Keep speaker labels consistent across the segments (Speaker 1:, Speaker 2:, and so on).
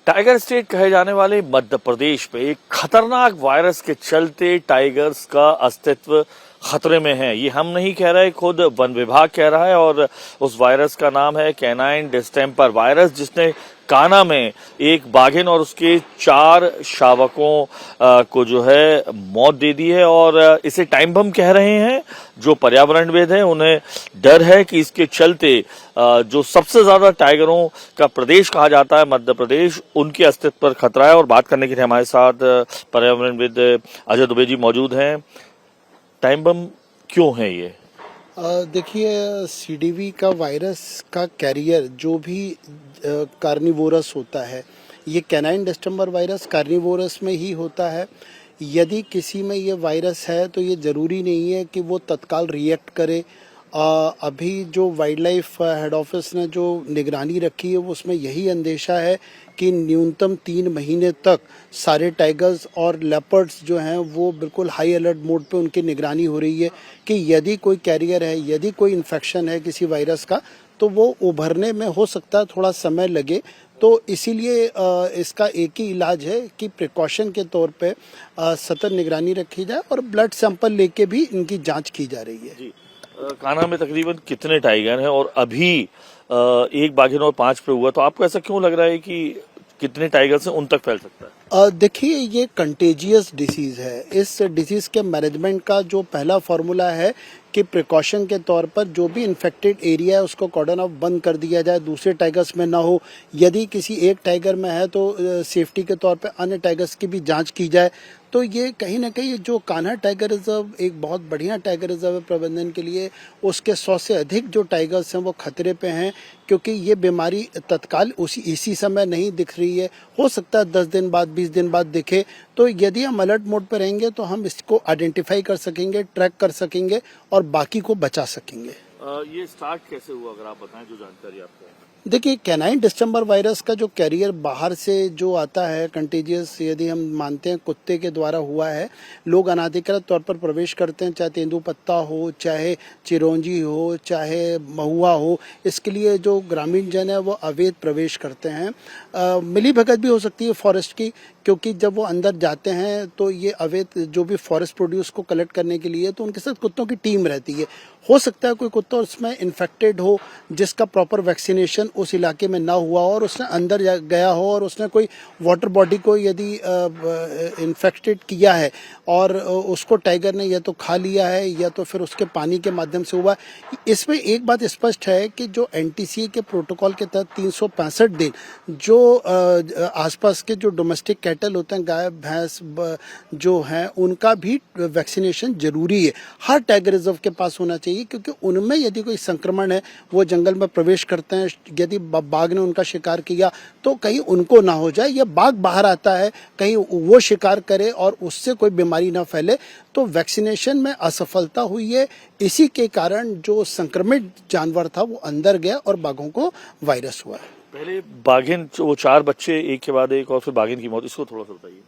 Speaker 1: Tiger state कहे जाने वाले मध्य प्रदेश में एक खतरनाक वायरस के चलते टाइगर्स का अस्तित्व खतरे में है। ये हम नहीं कह रहे, खुद वन विभाग कह रहा है। और उस वायरस का नाम है कैनाइन डिस्टेंपर वायरस, जिसने कान्हा में एक बाघिन और उसके 4 शावकों को जो है मौत दे दी है। और इसे टाइम बम कह रहे हैं। जो पर्यावरणविद हैं उन्हें डर है कि इसके चलते जो सबसे ज्यादा टाइगरों का प्रदेश कहा जाता है मध्य प्रदेश, उनके अस्तित्व पर खतरा है। और बात करने के लिए हमारे साथ पर्यावरणविद अजय दुबे जी मौजूद हैं। टाइम बम क्यों है ये?
Speaker 2: देखिए, सीडीवी का वायरस का कैरियर जो भी कार्निवोरस होता है, ये कैनाइन डिस्टेंपर वायरस कार्निवोरस में ही होता है। यदि किसी में ये वायरस है तो ये ज़रूरी नहीं है कि वो तत्काल रिएक्ट करे। अभी जो वाइल्ड लाइफ हेड ऑफिस ने जो निगरानी रखी है, वो उसमें यही अंदेशा है कि न्यूनतम 3 महीने तक सारे टाइगर्स और लेपर्ड्स जो हैं वो बिल्कुल हाई अलर्ट मोड पे उनकी निगरानी हो रही है कि यदि कोई कैरियर है, यदि कोई इन्फेक्शन है किसी वायरस का, तो वो उभरने में हो सकता है थोड़ा समय लगे। तो इसीलिए इसका एक ही इलाज है कि प्रिकॉशन के तौर पे सतत निगरानी रखी जाए और ब्लड सैंपल लेके भी इनकी जांच की जा रही है। जी।
Speaker 1: कान्हा में तकरीबन कितने टाइगर हैं और अभी एक बाघिन और 5 पे हुआ, तो आपको ऐसा क्यों लग रहा है कि कितने टाइगर से उन तक फैल सकता है?
Speaker 2: देखिए, ये कंटेजियस डिसीज है। इस डिसीज के मैनेजमेंट का जो पहला फार्मूला है कि प्रिकॉशन के तौर पर जो भी इन्फेक्टेड एरिया है उसको कॉर्डन ऑफ बंद कर दिया जाए, दूसरे टाइगर्स में ना हो। यदि किसी एक टाइगर में है तो सेफ्टी के तौर पर अन्य टाइगर्स की भी जांच की जाए। तो ये कहीं ना कहीं जो कान्हा टाइगर रिजर्व एक बहुत बढ़िया टाइगर रिजर्व है प्रबंधन के लिए। उसके 100 से अधिक जो टाइगर्स हैं वो खतरे पे हैं, क्योंकि ये बीमारी तत्काल इसी समय नहीं दिख रही है। हो सकता है 10 दिन बाद, 20 दिन बाद दिखे। तो यदि हम अलर्ट मोड पर रहेंगे तो हम इसको आइडेंटिफाई कर सकेंगे, ट्रैक कर सकेंगे और बाकी को बचा सकेंगे।
Speaker 1: ये स्टार्ट कैसे हुआ, अगर आप बताएं जो जानकारी आपको है?
Speaker 2: देखिए, कैनाइन डिस्टेंपर वायरस का जो कैरियर बाहर से जो आता है कंटेजियस, यदि हम मानते हैं कुत्ते के द्वारा हुआ है। लोग अनाधिकृत तौर पर प्रवेश करते हैं, चाहे तेंदुपत्ता हो, चाहे चिरौंजी हो, चाहे महुआ हो। इसके लिए जो ग्रामीण जन है वो अवैध प्रवेश करते हैं। मिलीभगत भी हो सकती है फॉरेस्ट की, क्योंकि जब वो अंदर जाते हैं तो ये अवैध जो भी फॉरेस्ट प्रोड्यूस को कलेक्ट करने के लिए, तो उनके साथ कुत्तों की टीम रहती है। हो सकता है कोई कुत्ता उसमें इन्फेक्टेड हो जिसका प्रॉपर वैक्सीनेशन उस इलाके में ना हुआ हो और उसने अंदर गया हो और उसने कोई वाटर बॉडी को यदि इन्फेक्टेड किया है और उसको टाइगर ने या तो खा लिया है या तो फिर उसके पानी के माध्यम से हुआ। इसमें एक बात स्पष्ट है कि जो एनटीसीए के प्रोटोकॉल के तहत 365 दिन जो आसपास के जो डोमेस्टिक कैटल होते हैं, गाय भैंस जो हैं, उनका भी वैक्सीनेशन जरूरी है, हर टाइगर रिजर्व के पास होना चाहिए। क्योंकि उनमें यदि कोई संक्रमण है, वो जंगल में प्रवेश करते हैं, यदि बाघ ने उनका शिकार किया तो कहीं उनको ना हो जाए, या बाघ बाहर आता है कहीं वो शिकार करे और उससे कोई बीमारी ना फैले। तो वैक्सीनेशन में असफलता हुई है, इसी के कारण जो संक्रमित जानवर था वो अंदर गया और बाघों को वायरस हुआ है।
Speaker 1: पहले बाघिन, वो 4 बच्चे एक के बाद एक और फिर बाघिन की मौत, इसको थोड़ा सा बताइए।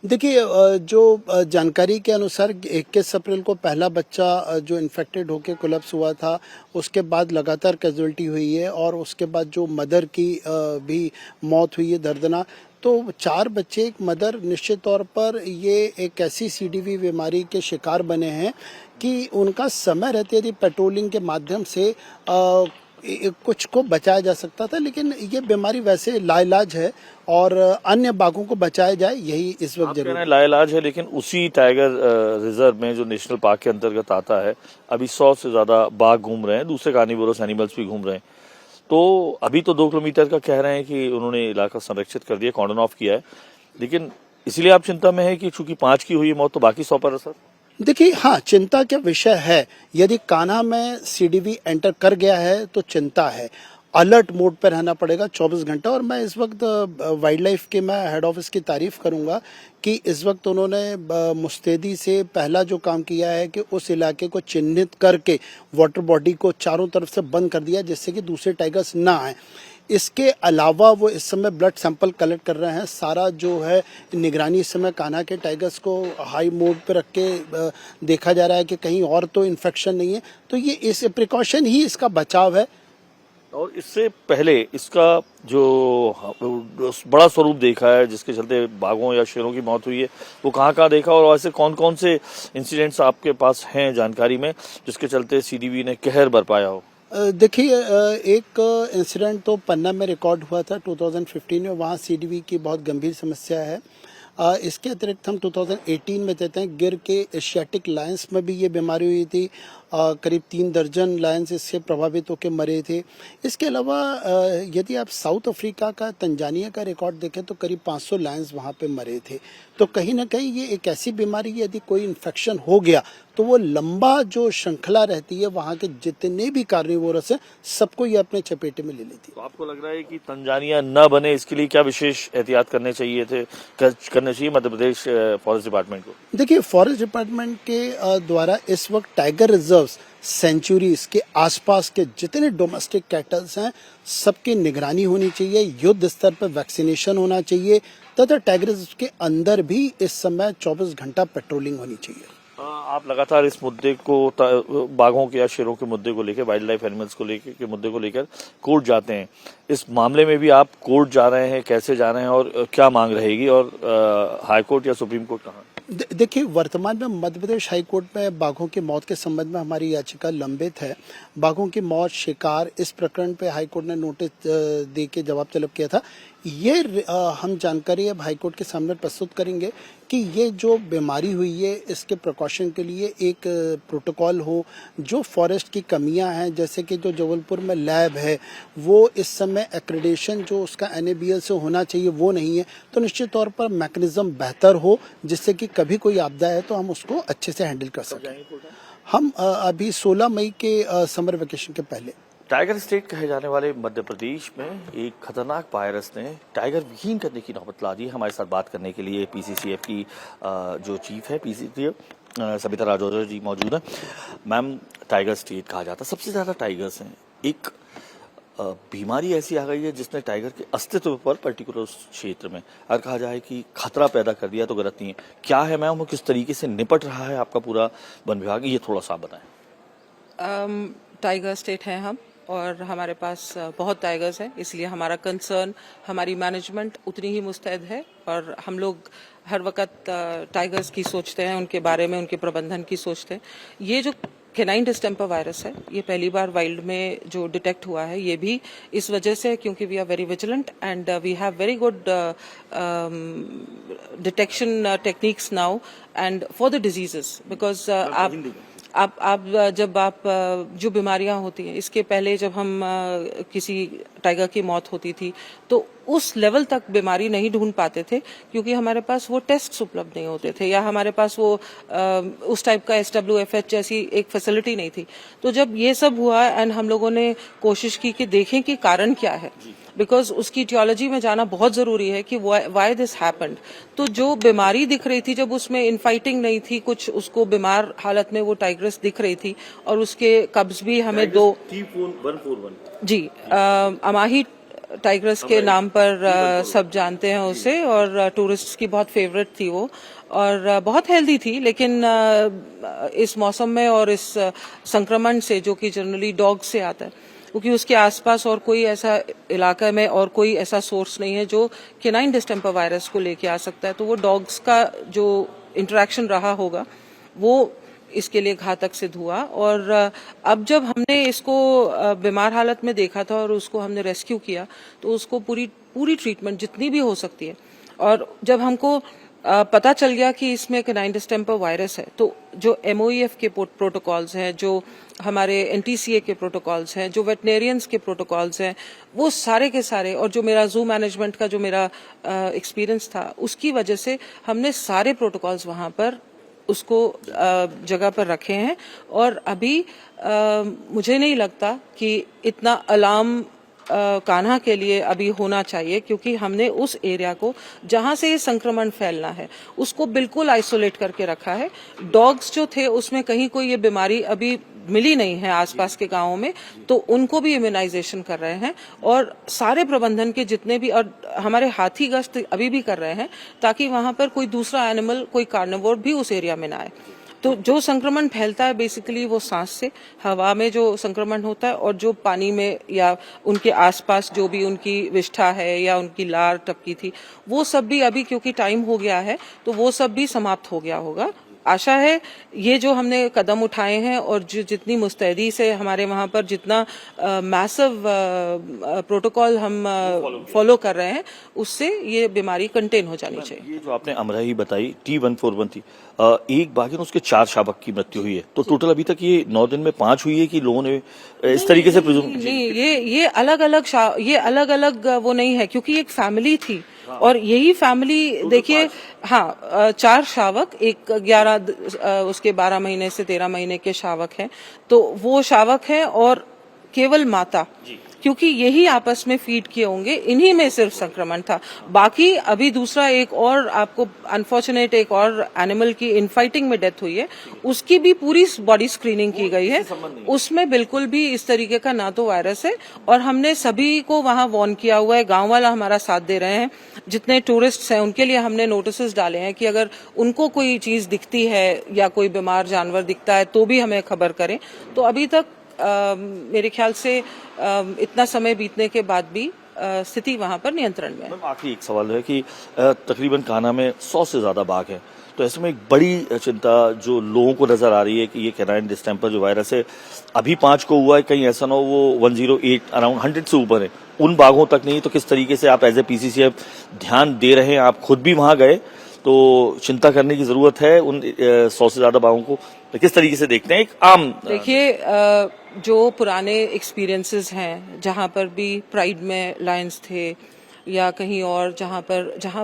Speaker 2: देखिए, जो जानकारी के अनुसार 21 अप्रैल को पहला बच्चा जो इन्फेक्टेड होकर कोलैप्स हुआ था, उसके बाद लगातार कैजुअल्टी हुई है और उसके बाद जो मदर की भी मौत हुई है दर्दनाक। तो 4 बच्चे, एक मदर, निश्चित तौर पर ये एक ऐसी सीडीवी बीमारी के शिकार बने हैं कि उनका समय रहते यदि पेट्रोलिंग के माध्यम से कुछ को बचाया जा सकता था, लेकिन ये बीमारी वैसे लाइलाज है और अन्य बाघों को बचाया जाए, यही इस वक्त जरूरी है।
Speaker 1: लाइलाज है, लेकिन उसी टाइगर रिजर्व में जो नेशनल पार्क के अंतर्गत आता है, अभी 100 से ज्यादा बाघ घूम रहे हैं, दूसरे कार्निवोरस एनिमल्स भी घूम रहे हैं। तो अभी तो 2 किलोमीटर का कह रहे हैं कि उन्होंने इलाका संरक्षित कर दिया, कॉर्डन ऑफ किया है, लेकिन इसलिए आप चिंता में है कि चूंकि 5 की हुई मौत तो बाकी 100 पर असर?
Speaker 2: देखिए, हाँ, चिंता का विषय है। यदि कान्हा में सीडीवी एंटर कर गया है तो चिंता है। अलर्ट मोड पर रहना पड़ेगा 24 घंटा। और मैं इस वक्त वाइल्ड लाइफ के मैं हेड ऑफिस की तारीफ करूंगा कि इस वक्त उन्होंने मुस्तैदी से पहला जो काम किया है कि उस इलाके को चिन्हित करके वाटर बॉडी को चारों तरफ से बंद कर दिया, जिससे कि दूसरे टाइगर्स ना आए। इसके अलावा वो इस समय ब्लड सैंपल कलेक्ट कर रहे हैं। सारा जो है निगरानी इस समय कान्हा के टाइगर्स को हाई मोड पे रख के देखा जा रहा है कि कहीं और तो इन्फेक्शन नहीं है। तो ये इस प्रिकॉशन ही इसका बचाव है।
Speaker 1: और इससे पहले इसका जो बड़ा स्वरूप देखा है जिसके चलते बाघों या शेरों की मौत हुई है वो कहाँ देखा, और ऐसे कौन कौन से इंसिडेंट्स आपके पास हैं जानकारी में जिसके चलते सीडीवी ने कहर बरपाया हो?
Speaker 2: देखिए, एक इंसिडेंट तो पन्ना में रिकॉर्ड हुआ था 2015 में, वहाँ सीडीवी की बहुत गंभीर समस्या है। इसके अतिरिक्त हम 2018 में देते हैं गिर के एशियाटिक लायंस में भी ये बीमारी हुई थी। करीब 3 दर्जन लायंस इससे प्रभावित होकर मरे थे। इसके अलावा यदि आप साउथ अफ्रीका का, तंजानिया का रिकॉर्ड देखें तो करीब 500 लायंस वहाँ पे मरे थे। तो कहीं ना कहीं ये एक ऐसी बीमारी, यदि कोई इन्फेक्शन हो गया तो वो लंबा जो श्रृंखला रहती है, वहाँ के जितने भी कार्निवोरस हैं सबको ये अपने चपेटे में ले लेती है।
Speaker 1: तो आपको लग रहा है कि तंजानिया न बने इसके लिए क्या विशेष एहतियात करने चाहिए मध्य प्रदेश फॉरेस्ट डिपार्टमेंट को?
Speaker 2: देखिए, फॉरेस्ट डिपार्टमेंट के द्वारा इस वक्त टाइगर रिजर्व्स, सेंचुरीज के आसपास के जितने डोमेस्टिक कैटल्स हैं सबकी निगरानी होनी चाहिए, युद्ध स्तर पर वैक्सीनेशन होना चाहिए तथा टाइगर रिजर्व के अंदर भी इस समय 24 घंटा पेट्रोलिंग होनी चाहिए।
Speaker 1: आप लगातार इस मुद्दे को, बाघों के या शेरों के मुद्दे को लेकर, वाइल्ड लाइफ एनिमल्स को लेकर के मुद्दे को लेकर कोर्ट जाते हैं। इस मामले में भी आप कोर्ट जा रहे हैं, कैसे जा रहे हैं और क्या मांग रहेगी, और हाई कोर्ट या सुप्रीम कोर्ट कहाँ?
Speaker 2: देखिए, वर्तमान में मध्य प्रदेश हाई कोर्ट में बाघों की मौत के संबंध में हमारी याचिका लंबित है। बाघों की मौत, शिकार, इस प्रकरण पे हाई कोर्ट ने नोटिस दे के जवाब तलब किया था। ये हम जानकारी अब हाई कोर्ट के सामने प्रस्तुत करेंगे कि ये जो बीमारी हुई है इसके प्रिकॉशन के लिए एक प्रोटोकॉल हो। जो फॉरेस्ट की कमियां हैं, जैसे कि जो जबलपुर में लैब है वो इस समय एक्रेडिटेशन जो उसका NABL से होना चाहिए वो नहीं है, तो निश्चित तौर पर मैकेनिज्म बेहतर हो जिससे कि कभी कोई आपदा है तो हम उसको अच्छे से हैंडल कर सकें। हम अभी 16 मई के समर वेकेशन के पहले।
Speaker 1: टाइगर स्टेट कहे जाने वाले मध्य प्रदेश में एक खतरनाक वायरस ने टाइगर विहीन करने की नौबत ला दी। हमारे साथ बात करने के लिए PCCF की जो चीफ है PCCF सबिता राजौरा जी मौजूद है। मैम, टाइगर स्टेट कहा जाता है, सबसे ज्यादा टाइगर्स हैं। एक बीमारी ऐसी आ गई है जिसने टाइगर के अस्तित्व पर पर्टिकुलर उस क्षेत्र में अगर कहा जाए कि खतरा पैदा कर दिया तो गलत नहीं है। क्या है मैम, वो किस तरीके से निपट रहा है आपका पूरा वन विभाग, ये थोड़ा सा बताएं।
Speaker 3: टाइगर स्टेट है हम, और हमारे पास बहुत टाइगर्स हैं, इसलिए हमारा कंसर्न, हमारी मैनेजमेंट उतनी ही मुस्तैद है, और हम लोग हर वक्त टाइगर्स की सोचते हैं, उनके बारे में, उनके प्रबंधन की सोचते हैं। ये जो केनाइन डिस्टेंपर वायरस है, ये पहली बार वाइल्ड में जो डिटेक्ट हुआ है, ये भी इस वजह से क्योंकि we are very vigilant and we have very good detection techniques now and for the diseases, because जब आप जो बीमारियां होती हैं, इसके पहले जब हम किसी टाइगर की मौत होती थी तो उस लेवल तक बीमारी नहीं ढूंढ पाते थे क्योंकि हमारे पास वो टेस्ट उपलब्ध नहीं होते थे, या हमारे पास वो उस टाइप का SWFH जैसी एक फैसिलिटी नहीं थी। तो जब ये सब हुआ एंड हम लोगों ने कोशिश की कि देखें कि कारण क्या है, बिकॉज उसकी टियोलॉजी में जाना बहुत जरूरी है कि व्हाई दिस हैपेंड। तो जो बीमारी दिख रही थी, जब उसमें इनफाइटिंग नहीं थी, कुछ उसको बीमार हालत में वो टाइग्रेस दिख रही थी, और उसके कब्ज भी हमें 2 जी अमाही टाइग्रेस के नाम पर सब जानते हैं उसे, और टूरिस्ट की बहुत फेवरेट थी वो, और बहुत हेल्दी थी। लेकिन इस मौसम में और इस संक्रमण से जो कि जनरली डॉग से आता है, क्योंकि उसके आसपास और कोई ऐसा इलाका में और कोई ऐसा सोर्स नहीं है जो केनाइन डिस्टेंपर वायरस को लेके आ सकता है, तो वो डॉग्स का जो इंटरेक्शन रहा होगा वो इसके लिए घातक सिद्ध हुआ। और अब जब हमने इसको बीमार हालत में देखा था और उसको हमने रेस्क्यू किया, तो उसको पूरी ट्रीटमेंट जितनी भी हो सकती है, और जब हमको पता चल गया कि इसमें केनाइन डिस्टेंपर वायरस है, तो जो MOEF के प्रोटोकॉल्स हैं, जो हमारे NTCA के प्रोटोकॉल्स हैं, जो वेटनेरियंस के प्रोटोकॉल्स हैं, वो सारे के सारे, और जो मेरा जू मैनेजमेंट का जो मेरा एक्सपीरियंस था, उसकी वजह से हमने सारे प्रोटोकॉल्स वहां पर उसको जगह पर रखे हैं। और अभी मुझे नहीं लगता कि इतना अलार्म कान्हा के लिए अभी होना चाहिए, क्योंकि हमने उस एरिया को जहां से ये संक्रमण फैलना है उसको बिल्कुल आइसोलेट करके रखा है। डॉग्स जो थे उसमें कहीं कोई ये बीमारी अभी मिली नहीं है आसपास के गांवों में, तो उनको भी इम्यूनाइजेशन कर रहे हैं, और सारे प्रबंधन के जितने भी, और हमारे हाथी गश्त अभी भी कर रहे हैं ताकि वहां पर कोई दूसरा एनिमल, कोई कार्निवोर भी उस एरिया में ना आए। तो जो संक्रमण फैलता है बेसिकली वो सांस से, हवा में जो संक्रमण होता है, और जो पानी में या उनके आसपास जो भी उनकी विष्ठा है या उनकी लार टपकी थी, वो सब भी अभी क्योंकि टाइम हो गया है तो वो सब भी समाप्त हो गया होगा। आशा है ये जो हमने कदम उठाए हैं और जो जितनी मुस्तैदी से हमारे वहाँ पर जितना मैसिव प्रोटोकॉल हम फॉलो कर रहे हैं, उससे ये बीमारी कंटेन हो जानी चाहिए।
Speaker 1: ये जो आपने अमराही बताई T141 थी, एक बाघ है उसके 4 शावक की मृत्यु हुई है, तो टोटल अभी तक ये 9 दिन में 5 हुई है कि लोगों ने इस तरीके से
Speaker 3: नहीं, ये अलग अलग वो नहीं है, क्योंकि एक फैमिली थी और यही फैमिली देखिए, हाँ 4 शावक, एक 11 उसके 12 महीने से 13 महीने के शावक हैं, तो वो शावक हैं और केवल माता, क्योंकि यही आपस में फीड किए होंगे, इन्हीं में सिर्फ संक्रमण था। बाकी अभी दूसरा एक और आपको अनफॉर्चुनेट एक और एनिमल की इनफाइटिंग में डेथ हुई है, उसकी भी पूरी बॉडी स्क्रीनिंग की गई है, उसमें बिल्कुल भी इस तरीके का ना तो वायरस है, और हमने सभी को वहां वार्न किया हुआ है, गांव वाला हमारा साथ दे रहे हैं, जितने टूरिस्ट्स हैं उनके लिए हमने नोटिस डाले हैं कि अगर उनको कोई चीज दिखती है या कोई बीमार जानवर दिखता है तो भी हमें खबर करें। तो अभी तक मेरे ख्याल से इतना समय बीतने के बाद भी स्थिति वहां पर नियंत्रण में है।
Speaker 1: आखिरी एक सवाल है कि तकरीबन कान्हा में 100 से ज्यादा बाघ हैं, तो ऐसे में एक बड़ी चिंता जो लोगों को नजर आ रही है कि ये कैनाइन डिस्टेंपर जो वायरस है अभी 5 को हुआ है, कहीं ऐसा ना हो वो 108 अराउंड 100 से ऊपर है, उन बाघों तक नहीं, तो किस तरीके से आप एज ए PCCF ध्यान दे रहे हैं? आप खुद भी वहां गए, तो चिंता करने की जरूरत है उन 100 से ज्यादा बाघों को, तो किस तरीके से देखते हैं एक आम? देखिए,
Speaker 3: जो पुराने एक्सपीरियंसेस हैं, जहां पर भी प्राइड में लायंस थे या कहीं और जहां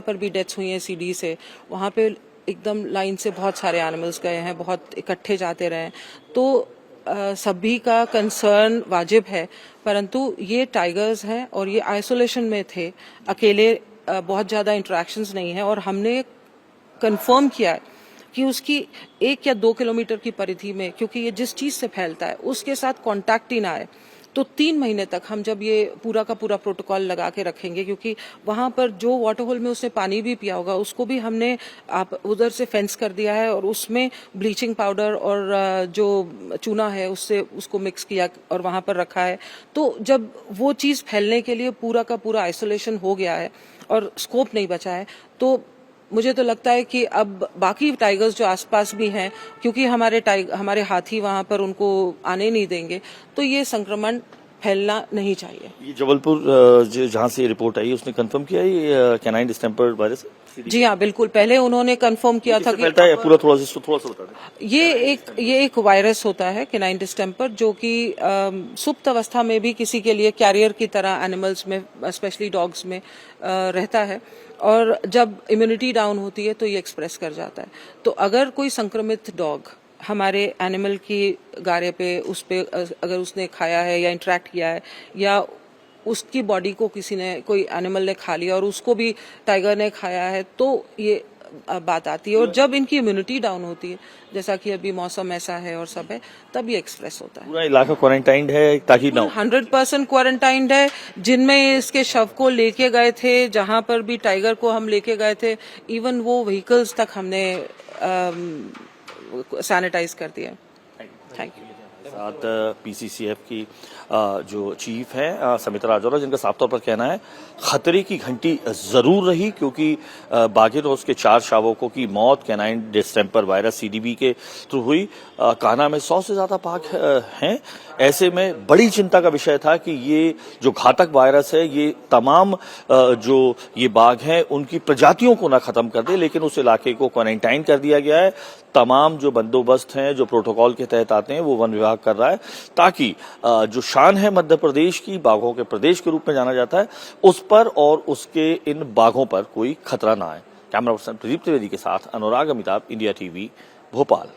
Speaker 3: पर भी डेथ्स हुई हैं CD से, वहां पे एकदम लाइन से बहुत सारे एनिमल्स गए हैं, बहुत इकट्ठे जाते रहे, तो सभी का कंसर्न वाजिब है, परंतु ये टाइगर्स हैं और ये आइसोलेशन में थे, अकेले बहुत ज्यादा इंटरेक्शंस नहीं है, और हमने कंफर्म किया है कि उसकी 1 या 2 किलोमीटर की परिधि में, क्योंकि ये जिस चीज से फैलता है उसके साथ कांटेक्ट ही ना आए, तो 3 महीने तक हम जब ये पूरा का पूरा प्रोटोकॉल लगा के रखेंगे, क्योंकि वहां पर जो वाटर होल में उसने पानी भी पिया होगा उसको भी हमने आप उधर से फेंस कर दिया है, और उसमें ब्लीचिंग पाउडर और जो चूना है उससे उसको मिक्स किया और वहां पर रखा है। तो जब वो चीज फैलने के लिए पूरा का पूरा आइसोलेशन हो गया है और स्कोप नहीं बचा है, तो मुझे तो लगता है कि अब बाकी टाइगर्स जो आसपास भी हैं, क्योंकि हमारे हाथी वहां पर उनको आने नहीं देंगे, तो ये संक्रमण फैलना नहीं चाहिए।
Speaker 1: ये जबलपुर जहां से रिपोर्ट आई उसने कंफर्म किया ये कैनाइन डिस्टेंपर वायरस?
Speaker 3: जी हाँ, बिल्कुल, पहले उन्होंने कंफर्म किया था कि
Speaker 1: फैलता है पूरा, थोड़ा सा बता दें।
Speaker 3: ये एक वायरस होता है कैनाइन डिस्टेंपर, जो कि सुप्त अवस्था में भी किसी के लिए कैरियर की तरह एनिमल्स में, स्पेशली डॉग्स में रहता है, और जब इम्यूनिटी डाउन होती है तो ये एक्सप्रेस कर जाता है। तो अगर कोई संक्रमित डॉग हमारे एनिमल की गारे पे अगर उसने खाया है या इंटरेक्ट किया है, या उसकी बॉडी को कोई एनिमल ने खा लिया और उसको भी टाइगर ने खाया है, तो ये बात आती है। और जब इनकी इम्यूनिटी डाउन होती है, जैसा कि अभी मौसम ऐसा है और सब है, तब ये एक्सप्रेस होता है।
Speaker 1: पूरा इलाका क्वारंटाइंड है ताकि ना
Speaker 3: 100% क्वारंटाइंड है। जिनमें इसके शव को लेके गए थे, जहां पर भी टाइगर को हम लेके गए थे, इवन वो व्हीकल्स तक हमने सैनिटाइज कर दिया। Thank you.
Speaker 1: साथ PCCF की जो चीफ है समिता राजौरा, जिनका साफ तौर पर कहना है खतरे की घंटी जरूर रही, क्योंकि बाघिन और उसके 4 शावकों की मौत कैनाइन डिस्टेंपर वायरस CDB के थ्रू हुई। कान्हा में 100 से ज्यादा बाघ हैं। ऐसे में बड़ी चिंता का विषय था कि ये जो घातक वायरस है ये तमाम जो ये बाघ हैं उनकी प्रजातियों को ना खत्म कर दे, लेकिन उस इलाके को क्वारंटाइन कर दिया गया है। तमाम जो बंदोबस्त हैं, जो प्रोटोकॉल के तहत आते हैं, वो वन विभाग कर रहा है, ताकि जो शान है मध्य प्रदेश की, बाघों के प्रदेश के रूप में जाना जाता है, उस पर और उसके इन बाघों पर कोई खतरा ना आए। कैमरा पर्सन प्रदीप त्रिवेदी के साथ अनुराग अमिताभ, इंडिया TV, भोपाल।